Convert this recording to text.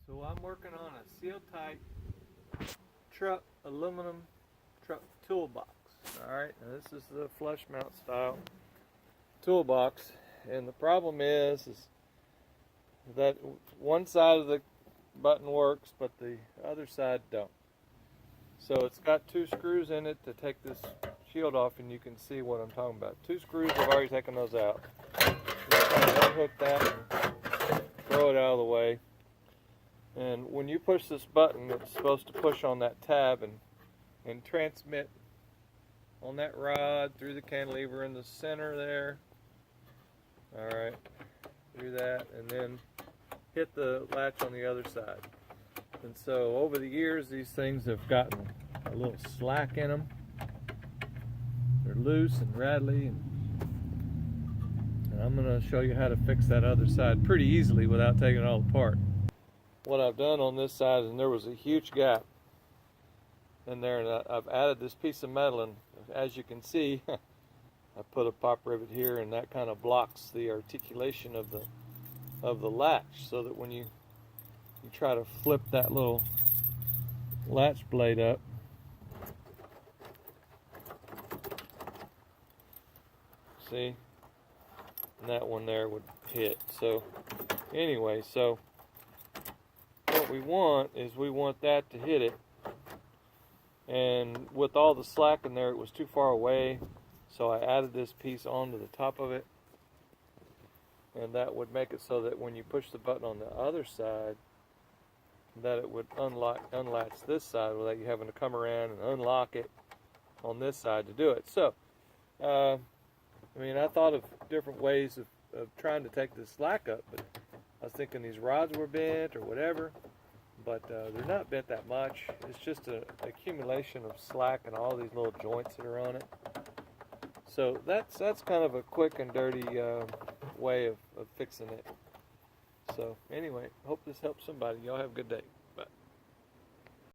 So I'm working on a seal tight truck aluminum truck toolbox. Alright, now this is the flush mount style toolbox, and the problem is that one side of the button works but the other side don't. So it's got two screws in it to take this shield off, and you can see what I'm talking about. Two screws, I've already taken those out. Just kind of unhook that and throw it out of the way. And when you push this button, it's supposed to push on that tab and transmit on that rod through the cantilever in the center there. Alright, through that, and then hit the latch on the other side. And so over the years, these things have gotten a little slack in them. They're loose and rattly, and I'm going to show you how to fix that other side pretty easily without taking it all apart. What I've done on this side, and there was a huge gap in there, and I've added this piece of metal, and as you can see, I put a pop rivet here, and that kind of blocks the articulation of the latch, so that when you try to flip that little latch blade up, see, and that one there would hit. So anyway, so what we want is we want that to hit it, and with all the slack in there, it was too far away, so I added this piece onto the top of it, and that would make it so that when you push the button on the other side, that it would unlatch this side without you having to come around and unlock it on this side to do it. So I mean, I thought of different ways of trying to take the slack up, but I was thinking these rods were bent or whatever, but they're not bent that much. It's just an accumulation of slack and all these little joints that are on it. So that's kind of a quick and dirty way of fixing it. So anyway, hope this helps somebody. Y'all have a good day.